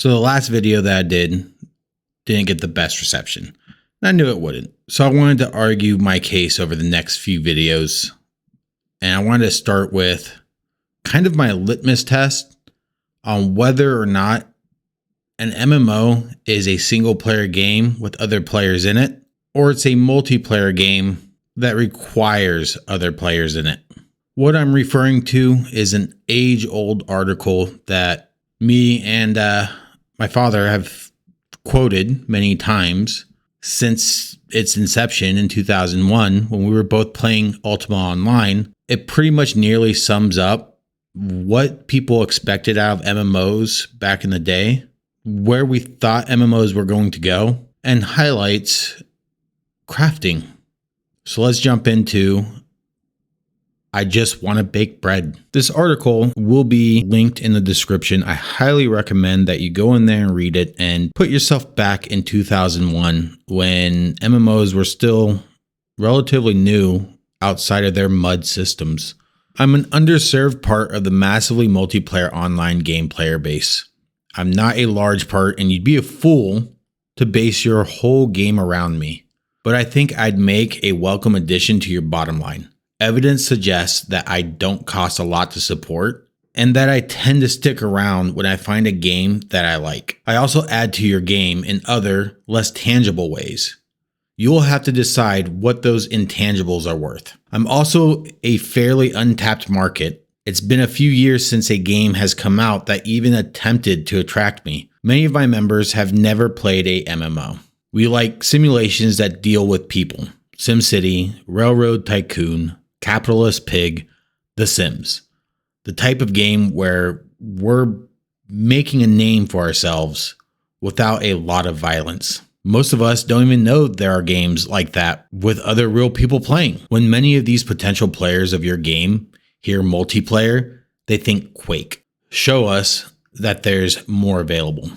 So the last video that I didn't get the best reception. I knew it wouldn't. So I wanted to argue my case over the next few videos. And I wanted to start with kind of my litmus test on whether or not an MMO is a single player game with other players in it, or it's a multiplayer game that requires other players in it. What I'm referring to is an age-old article that me and my father have quoted many times since its inception in 2001 when we were both playing Ultima Online. It pretty much nearly sums up what people expected out of MMOs back in the day, where we thought MMOs were going to go, and highlights crafting. So let's jump into I Just Want to Bake Bread. This article will be linked in the description. I highly recommend that you go in there and read it and put yourself back in 2001 when MMOs were still relatively new outside of their mud systems. I'm an underserved part of the massively multiplayer online game player base. I'm not a large part, and you'd be a fool to base your whole game around me. But I think I'd make a welcome addition to your bottom line. Evidence suggests that I don't cost a lot to support, and that I tend to stick around when I find a game that I like. I also add to your game in other, less tangible ways. You'll have to decide what those intangibles are worth. I'm also a fairly untapped market. It's been a few years since a game has come out that even attempted to attract me. Many of my members have never played a MMO. We like simulations that deal with people. SimCity, Railroad Tycoon, Capitalist Pig, The Sims. The type of game where we're making a name for ourselves without a lot of violence. Most of us don't even know there are games like that with other real people playing. When many of these potential players of your game hear multiplayer, they think Quake. Show us that there's more available.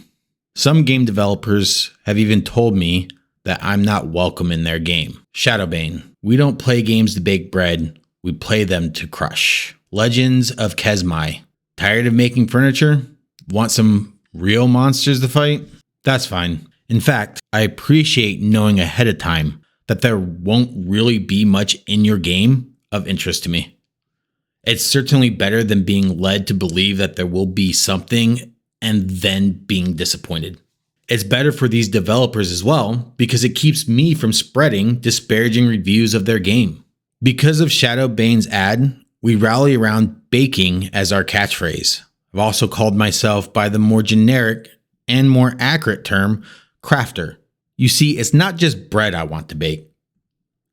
Some game developers have even told me that I'm not welcome in their game. Shadowbane. We don't play games to bake bread, we play them to crush. Legends of Kesmai. Tired of making furniture? Want some real monsters to fight? That's fine. In fact, I appreciate knowing ahead of time that there won't really be much in your game of interest to me. It's certainly better than being led to believe that there will be something and then being disappointed. It's better for these developers as well because it keeps me from spreading disparaging reviews of their game. Because of Shadowbane's ad, we rally around baking as our catchphrase. I've also called myself by the more generic and more accurate term, crafter. You see, it's not just bread I want to bake.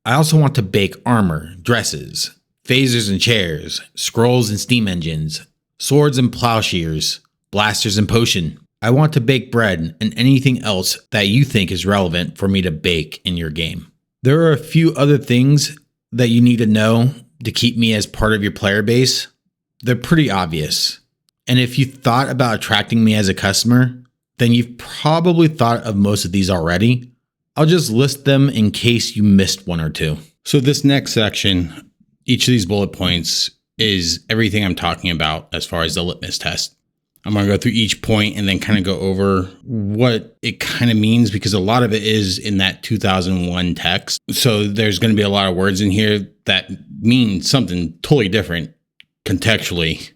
I also want to bake armor, dresses, phasers and chairs, scrolls and steam engines, swords and plowshares, blasters and potion. I want to bake bread and anything else that you think is relevant for me to bake in your game. There are a few other things that you need to know to keep me as part of your player base. They're pretty obvious. And if you thought about attracting me as a customer, then you've probably thought of most of these already. I'll just list them in case you missed one or two. So this next section, each of these bullet points is everything I'm talking about as far as the litmus test. I'm going to go through each point and then kind of go over what it kind of means because a lot of it is in that 2001 text. So there's going to be a lot of words in here that mean something totally different contextually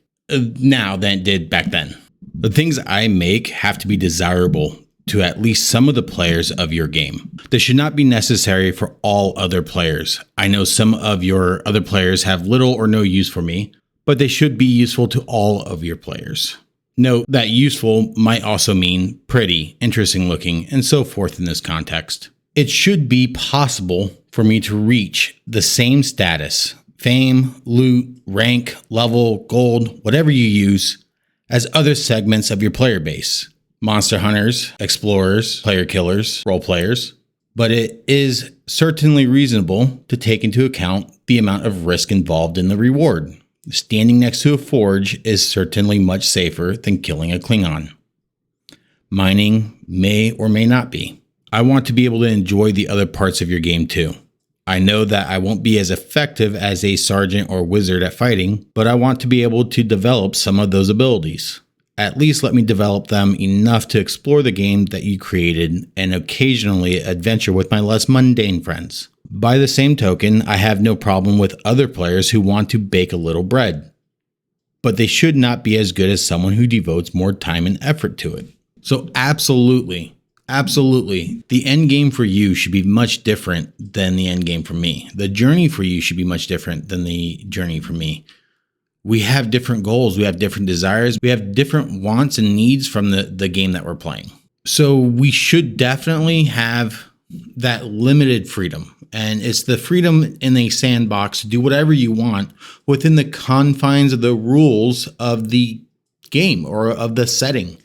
now than it did back then. The things I make have to be desirable to at least some of the players of your game. They should not be necessary for all other players. I know some of your other players have little or no use for me, but they should be useful to all of your players. Note that useful might also mean pretty, interesting looking, and so forth in this context. It should be possible for me to reach the same status, fame, loot, rank, level, gold, whatever you use, as other segments of your player base. Monster hunters, explorers, player killers, role players. But it is certainly reasonable to take into account the amount of risk involved in the reward. Standing next to a forge is certainly much safer than killing a Klingon. Mining may or may not be. I want to be able to enjoy the other parts of your game too. I know that I won't be as effective as a sergeant or wizard at fighting, but I want to be able to develop some of those abilities. At least let me develop them enough to explore the game that you created and occasionally adventure with my less mundane friends. By the same token, I have no problem with other players who want to bake a little bread, but they should not be as good as someone who devotes more time and effort to it. So absolutely, the end game for you should be much different than the end game for me. The journey for you should be much different than the journey for me. We have different goals. We have different desires. We have different wants and needs from the game that we're playing. So we should definitely have that limited freedom. And it's the freedom in a sandbox to do whatever you want within the confines of the rules of the game or of the setting.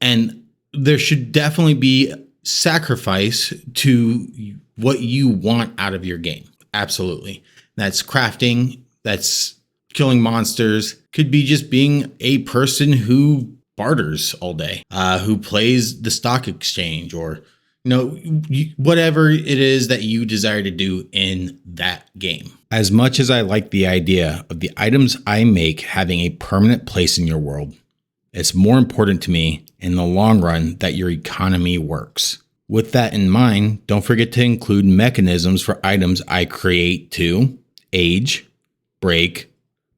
And there should definitely be sacrifice to what you want out of your game. Absolutely. That's crafting. That's killing monsters. Could be just being a person who barters all day, who plays the stock exchange, or whatever it is that you desire to do in that game. As much as I like the idea of the items I make having a permanent place in your world, it's more important to me in the long run that your economy works. With that in mind, don't forget to include mechanisms for items I create to age, break,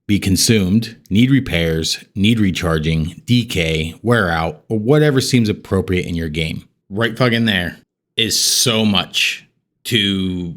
be consumed, need repairs, need recharging, decay, wear out, or whatever seems appropriate in your game. Right fucking there is so much to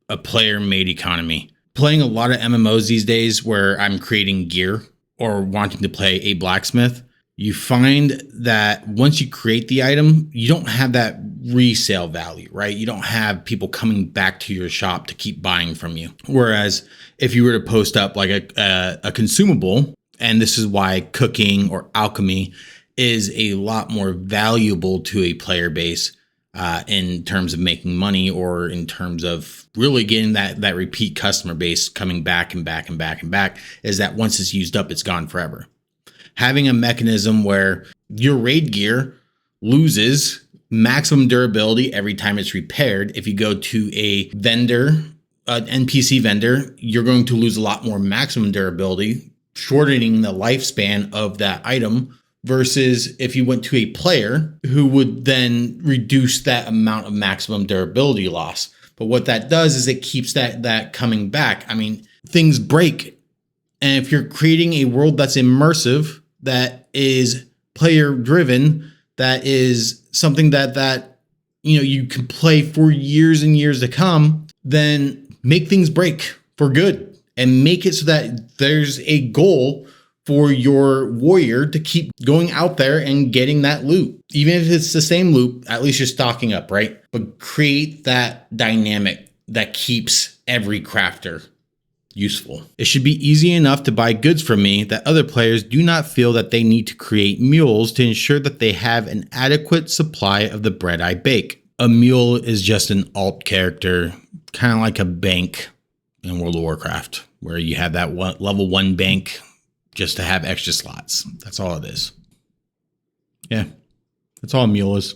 a player-made economy. Playing a lot of MMOs these days where I'm creating gear or wanting to play a blacksmith, you find that once you create the item, you don't have that resale value, right? You don't have people coming back to your shop to keep buying from you. Whereas if you were to post up like a consumable, and this is why cooking or alchemy is a lot more valuable to a player base in terms of making money, or in terms of really getting that repeat customer base coming back and back and back and back, is that once it's used up, it's gone forever. Having a mechanism where your raid gear loses maximum durability every time it's repaired. If you go to a vendor, an NPC vendor, you're going to lose a lot more maximum durability, shortening the lifespan of that item, versus if you went to a player who would then reduce that amount of maximum durability loss. But what that does is it keeps that coming back. I mean, things break. And if you're creating a world that's immersive, that is player driven, that is something that you can play for years and years to come, then make things break for good and make it so that there's a goal for your warrior to keep going out there and getting that loot. Even if it's the same loot, at least you're stocking up, right? But create that dynamic that keeps every crafter useful. It should be easy enough to buy goods from me that other players do not feel that they need to create mules to ensure that they have an adequate supply of the bread I bake. A mule is just an alt character, kind of like a bank in World of Warcraft, where you have that level 1 bank just to have extra slots. That's all it is. Yeah, that's all a mule is.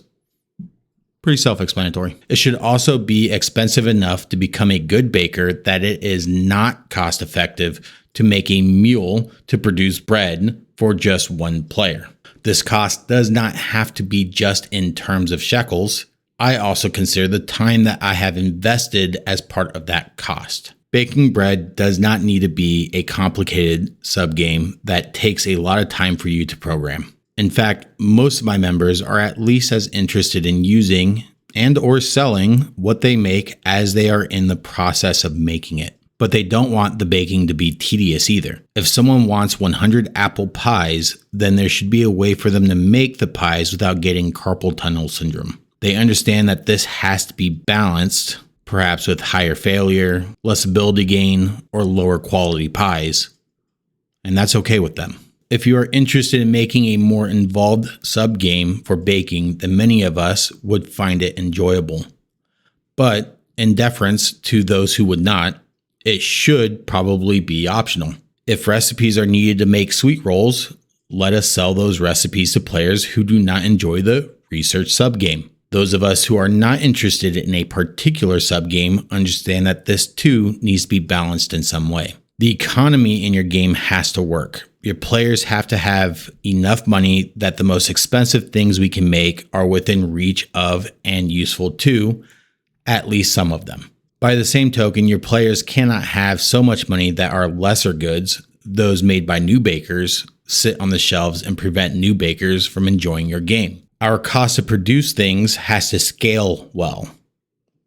Pretty self-explanatory. It should also be expensive enough to become a good baker that it is not cost effective to make a mule to produce bread for just one player. This cost does not have to be just in terms of shekels. I also consider the time that I have invested as part of that cost. Baking bread does not need to be a complicated subgame that takes a lot of time for you to program. In fact, most of my members are at least as interested in using and or selling what they make as they are in the process of making it. But they don't want the baking to be tedious either. If someone wants 100 apple pies, then there should be a way for them to make the pies without getting carpal tunnel syndrome. They understand that this has to be balanced, perhaps with higher failure, less ability gain, or lower quality pies. And that's okay with them. If you are interested in making a more involved sub-game for baking, then many of us would find it enjoyable. But in deference to those who would not, it should probably be optional. If recipes are needed to make sweet rolls, let us sell those recipes to players who do not enjoy the research sub-game. Those of us who are not interested in a particular sub-game understand that this too needs to be balanced in some way. The economy in your game has to work. Your players have to have enough money that the most expensive things we can make are within reach of and useful to at least some of them. By the same token, your players cannot have so much money that our lesser goods, those made by new bakers, sit on the shelves and prevent new bakers from enjoying your game. Our cost to produce things has to scale well.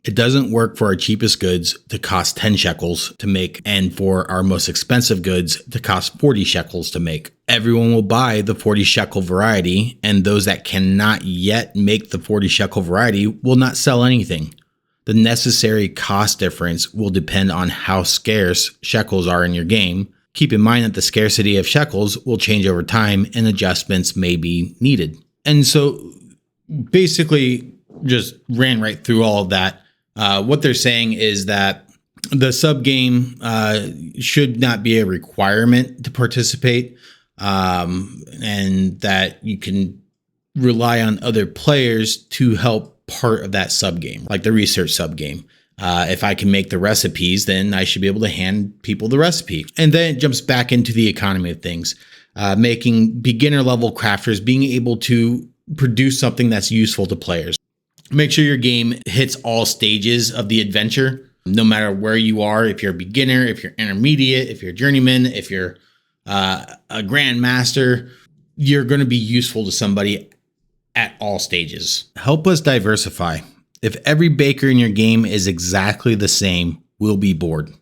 It doesn't work for our cheapest goods to cost 10 shekels to make, and for our most expensive goods to cost 40 shekels to make. Everyone will buy the 40 shekel variety, and those that cannot yet make the 40 shekel variety will not sell anything. The necessary cost difference will depend on how scarce shekels are in your game. Keep in mind that the scarcity of shekels will change over time and adjustments may be needed. And so basically just ran right through all of that. What they're saying is that the sub game should not be a requirement to participate, and that you can rely on other players to help part of that sub game, like the research sub game. If I can make the recipes, then I should be able to hand people the recipe. And then it jumps back into the economy of things, making beginner level crafters being able to produce something that's useful to players. Make sure your game hits all stages of the adventure, no matter where you are. If you're a beginner, if you're intermediate, if you're a journeyman, if you're a grandmaster, you're going to be useful to somebody at all stages. Help us diversify. If every baker in your game is exactly the same, we'll be bored.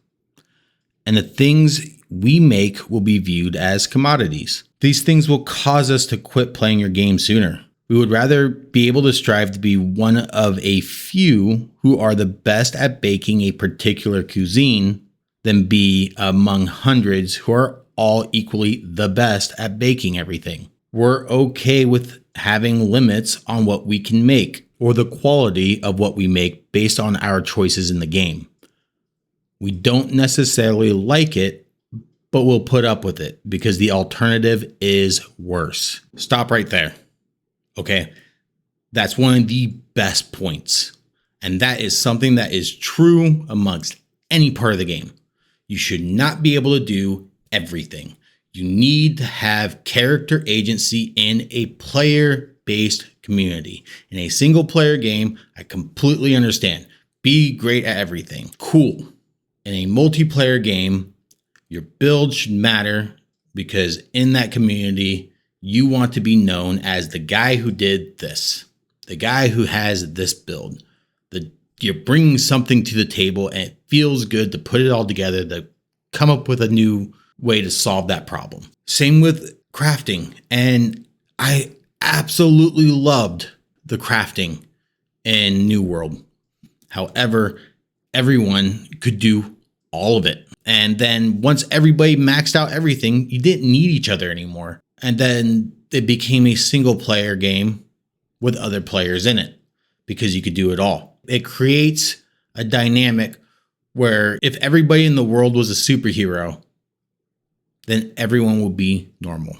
And the things we make will be viewed as commodities. These things will cause us to quit playing your game sooner. We would rather be able to strive to be one of a few who are the best at baking a particular cuisine than be among hundreds who are all equally the best at baking everything. We're okay with having limits on what we can make or the quality of what we make based on our choices in the game. We don't necessarily like it, but we'll put up with it because the alternative is worse. Stop right there. Okay, that's one of the best points. And that is something that is true amongst any part of the game. You should not be able to do everything. You need to have character agency in a player-based community. In a single player game, I completely understand. Be great at everything. Cool. In a multiplayer game, your build should matter because in that community, you want to be known as the guy who did this, the guy who has this build. You're bringing something to the table and it feels good to put it all together to come up with a new way to solve that problem. Same with crafting. And I absolutely loved the crafting in New World. However, everyone could do all of it. And then once everybody maxed out everything, you didn't need each other anymore. And then it became a single player game with other players in it because you could do it all. It creates a dynamic where if everybody in the world was a superhero, then everyone would be normal.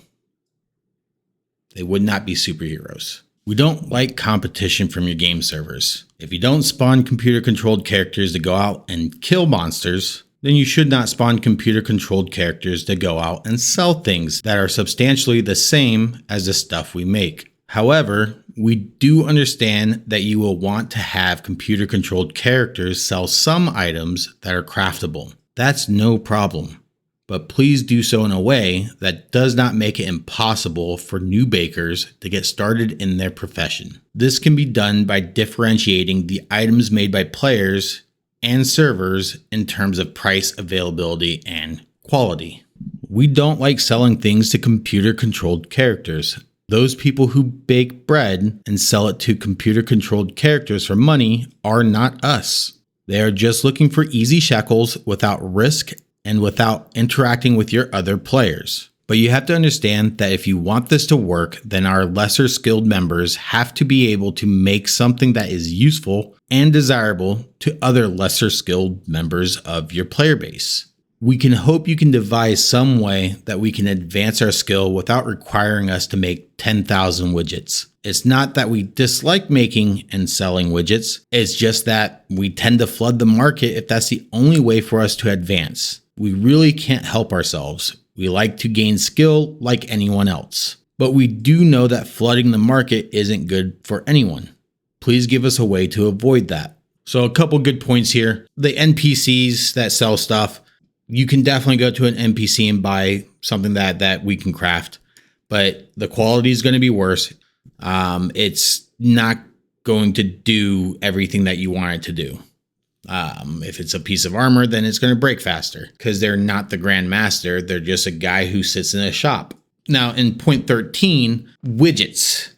They would not be superheroes. We don't like competition from your game servers. If you don't spawn computer-controlled characters to go out and kill monsters, then you should not spawn computer-controlled characters to go out and sell things that are substantially the same as the stuff we make. However, we do understand that you will want to have computer-controlled characters sell some items that are craftable. That's no problem. But please do so in a way that does not make it impossible for new bakers to get started in their profession. This can be done by differentiating the items made by players and servers in terms of price, availability, and quality. We don't like selling things to computer-controlled characters. Those people who bake bread and sell it to computer-controlled characters for money are not us. They are just looking for easy shekels without risk and without interacting with your other players. But you have to understand that if you want this to work, then our lesser skilled members have to be able to make something that is useful and desirable to other lesser skilled members of your player base. We can hope you can devise some way that we can advance our skill without requiring us to make 10,000 widgets. It's not that we dislike making and selling widgets, it's just that we tend to flood the market if that's the only way for us to advance. We really can't help ourselves. We like to gain skill like anyone else. But we do know that flooding the market isn't good for anyone. Please give us a way to avoid that. So a couple good points here. The NPCs that sell stuff, you can definitely go to an NPC and buy something that we can craft, but the quality is going to be worse. It's not going to do everything that you want it to do. If it's a piece of armor, then it's going to break faster because they're not the Grand Master. They're just a guy who sits in a shop. Now, in point 13, widgets.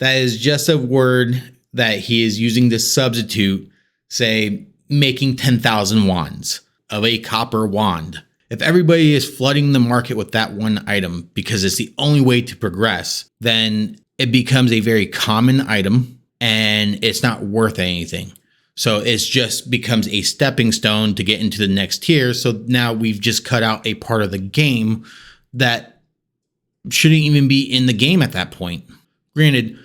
That is just a word that he is using to substitute, say, making 10,000 wands of a copper wand. If everybody is flooding the market with that one item because it's the only way to progress, then it becomes a very common item and it's not worth anything. So it just becomes a stepping stone to get into the next tier. So now we've just cut out a part of the game that shouldn't even be in the game at that point. Granted,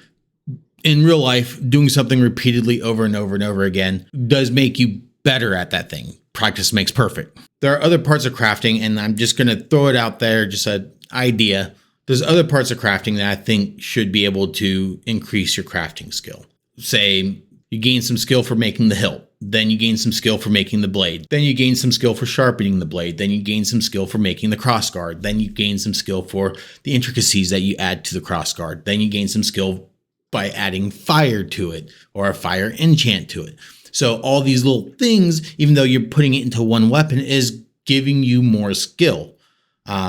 in real life, doing something repeatedly over and over and over again does make you better at that thing. Practice makes perfect. There are other parts of crafting, and I'm just going to throw it out there, just an idea. There's other parts of crafting that I think should be able to increase your crafting skill. Say you gain some skill for making the hilt. Then you gain some skill for making the blade. Then you gain some skill for sharpening the blade. Then you gain some skill for making the crossguard. Then you gain some skill for the intricacies that you add to the crossguard. Then you gain some skill by adding fire to it or a fire enchant to it. So all these little things, even though you're putting it into one weapon, is giving you more skill.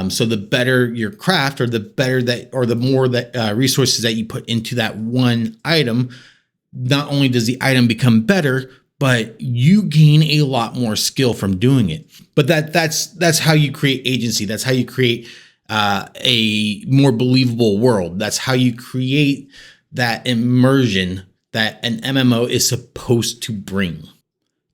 So the better your craft, or the better that, or the more that resources that you put into that one item, not only does the item become better, but you gain a lot more skill from doing it. But that's how you create agency. That's how you create a more believable world. That's how you create that immersion that an MMO is supposed to bring.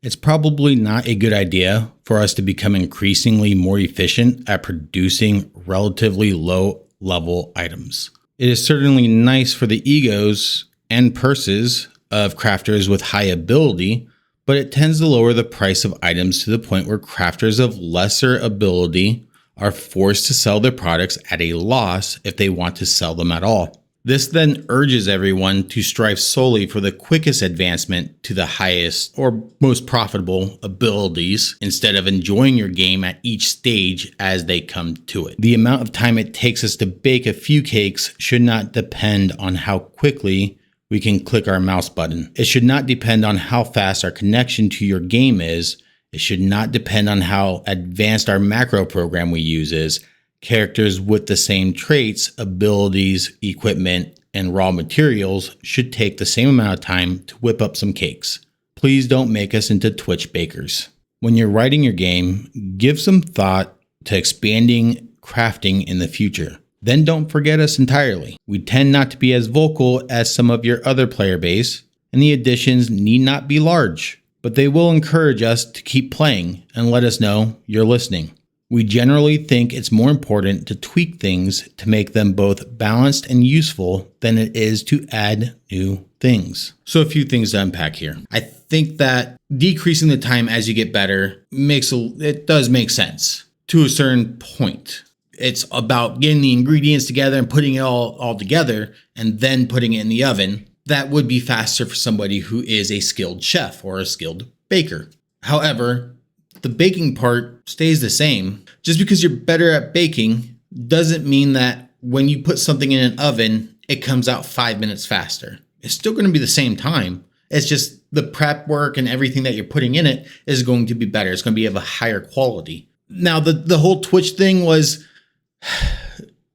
It's probably not a good idea for us to become increasingly more efficient at producing relatively low level items. It is certainly nice for the egos and purses of crafters with high ability, but it tends to lower the price of items to the point where crafters of lesser ability are forced to sell their products at a loss if they want to sell them at all. This then urges everyone to strive solely for the quickest advancement to the highest or most profitable abilities instead of enjoying your game at each stage as they come to it. The amount of time it takes us to bake a few cakes should not depend on how quickly we can click our mouse button. It should not depend on how fast our connection to your game is. It should not depend on how advanced our macro program we use is. Characters with the same traits, abilities, equipment, and raw materials should take the same amount of time to whip up some cakes. Please don't make us into Twitch bakers. When you're writing your game, give some thought to expanding crafting in the future. Then don't forget us entirely. We tend not to be as vocal as some of your other player base, and the additions need not be large, but they will encourage us to keep playing and let us know you're listening. We generally think it's more important to tweak things to make them both balanced and useful than it is to add new things. So a few things to unpack here. I think that decreasing the time as you get better it does make sense to a certain point. It's about getting the ingredients together and putting it all together and then putting it in the oven. That would be faster for somebody who is a skilled chef or a skilled baker. However, the baking part stays the same. Just because you're better at baking doesn't mean that when you put something in an oven, it comes out 5 minutes faster. It's still going to be the same time. It's just the prep work and everything that you're putting in it is going to be better. It's going to be of a higher quality. Now, the whole Twitch thing was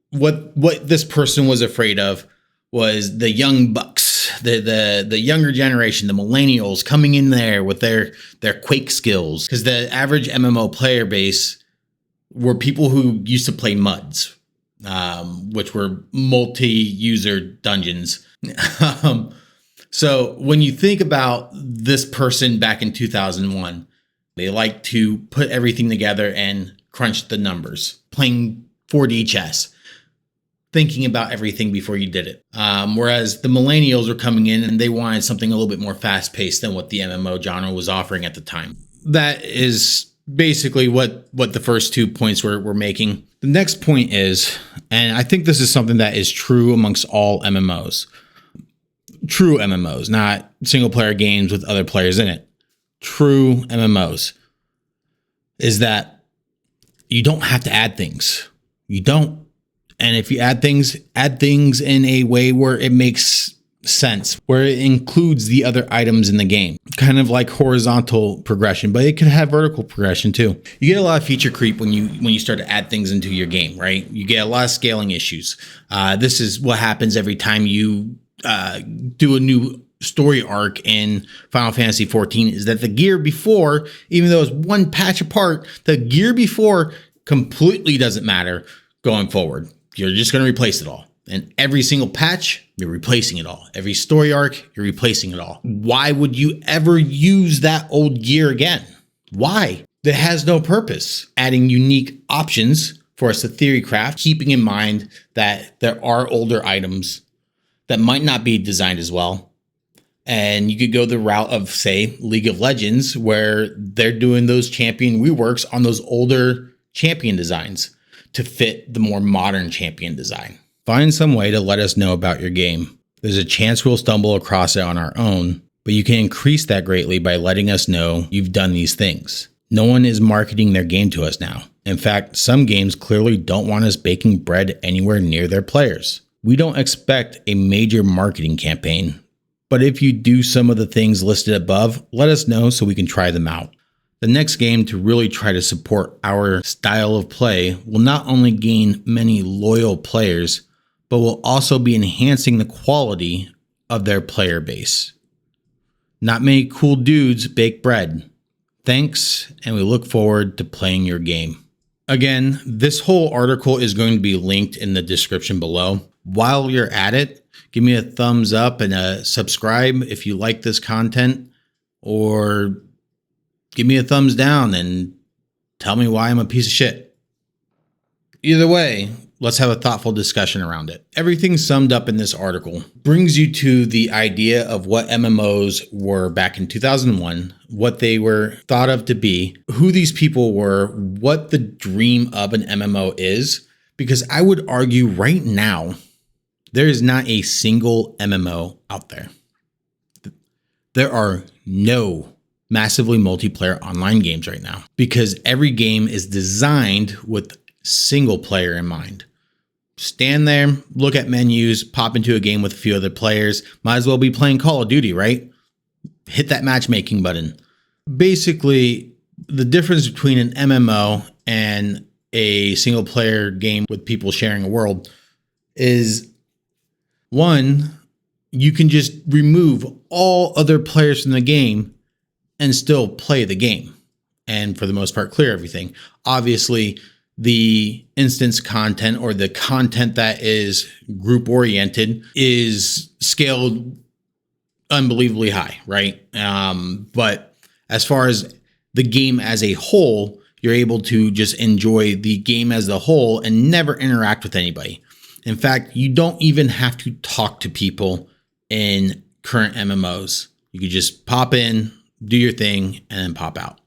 what this person was afraid of was the young bucks. The younger generation, the millennials coming in there with their Quake skills, because the average MMO player base were people who used to play MUDs, which were multi-user dungeons. So when you think about this person back in 2001, they like to put everything together and crunch the numbers, playing 4D chess, thinking about everything before you did it. Whereas the millennials were coming in and they wanted something a little bit more fast-paced than what the MMO genre was offering at the time. That is basically what the first 2 points we're making. The next point is, and I think this is something that is true amongst all MMOs. True MMOs, not single player games with other players in it. True MMOs is that you don't have to add things. You don't. And if you add things in a way where it makes sense, where it includes the other items in the game, kind of like horizontal progression, but it can have vertical progression too. You get a lot of feature creep when you start to add things into your game, right? You get a lot of scaling issues. This is what happens every time you do a new story arc in Final Fantasy 14, is that the gear before, even though it's one patch apart, the gear before completely doesn't matter going forward. You're just going to replace it all. And every single patch, you're replacing it all. Every story arc, you're replacing it all. Why would you ever use that old gear again? Why? That has no purpose. Adding unique options for us to theory craft, keeping in mind that there are older items that might not be designed as well. And you could go the route of, say, League of Legends, where they're doing those champion reworks on those older champion designs to fit the more modern champion design. Find some way to let us know about your game. There's a chance we'll stumble across it on our own, but you can increase that greatly by letting us know you've done these things. No one is marketing their game to us now. In fact, some games clearly don't want us baking bread anywhere near their players. We don't expect a major marketing campaign, but if you do some of the things listed above, let us know so we can try them out. The next game to really try to support our style of play will not only gain many loyal players, but will also be enhancing the quality of their player base. Not many cool dudes bake bread. Thanks, and we look forward to playing your game. Again, this whole article is going to be linked in the description below. While you're at it, give me a thumbs up and a subscribe if you like this content, or give me a thumbs down and tell me why I'm a piece of shit. Either way, let's have a thoughtful discussion around it. Everything summed up in this article brings you to the idea of what MMOs were back in 2001, what they were thought of to be, who these people were, what the dream of an MMO is, because I would argue right now, there is not a single MMO out there. There are no massively multiplayer online games right now because every game is designed with single player in mind. Stand there, look at menus, pop into a game with a few other players. Might as well be playing Call of Duty, right? Hit that matchmaking button. Basically, the difference between an MMO and a single player game with people sharing a world is, one, you can just remove all other players from the game and still play the game. And for the most part, clear everything. Obviously, the instance content or the content that is group oriented is scaled unbelievably high, right? But as far as the game as a whole, you're able to just enjoy the game as a whole and never interact with anybody. In fact, you don't even have to talk to people in current MMOs. You could just pop in, do your thing, and then pop out.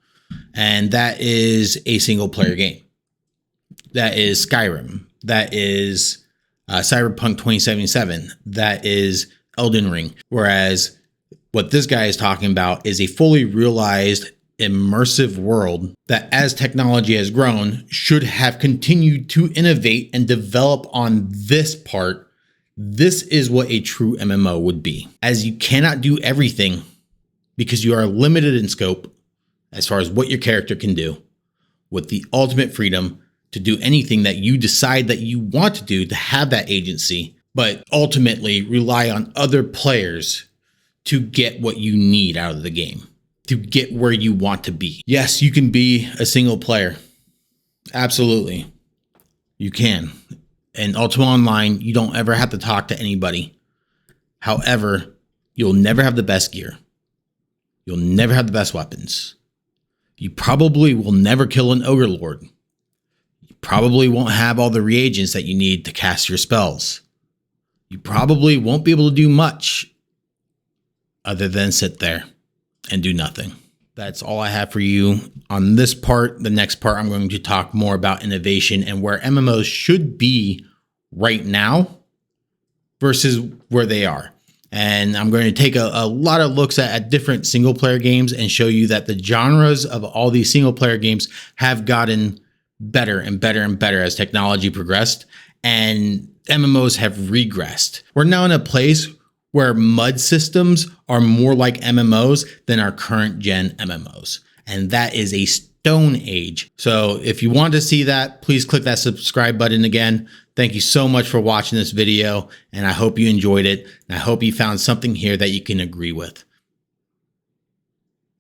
And that is a single player game. That is Skyrim. That is Cyberpunk 2077. That is Elden Ring. Whereas what this guy is talking about is a fully realized immersive world that, as technology has grown, should have continued to innovate and develop on this part. This is what a true MMO would be, as you cannot do everything because you are limited in scope as far as what your character can do, with the ultimate freedom to do anything that you decide that you want to do, to have that agency, but ultimately rely on other players to get what you need out of the game, to get where you want to be. Yes, you can be a single player. Absolutely. You can. And Ultima Online, you don't ever have to talk to anybody. However, you'll never have the best gear. You'll never have the best weapons. You probably will never kill an ogre lord. You probably won't have all the reagents that you need to cast your spells. You probably won't be able to do much other than sit there and do nothing. That's all I have for you on this part. The next part, I'm going to talk more about innovation and where MMOs should be right now versus where they are. And I'm going to take a lot of looks at different single player games and show you that the genres of all these single player games have gotten better and better and better as technology progressed, and MMOs have regressed. We're now in a place where MUD systems are more like MMOs than our current gen MMOs. And that is a stone age. So if you want to see that, please click that subscribe button again. Thank you so much for watching this video, and I hope you enjoyed it. And I hope you found something here that you can agree with.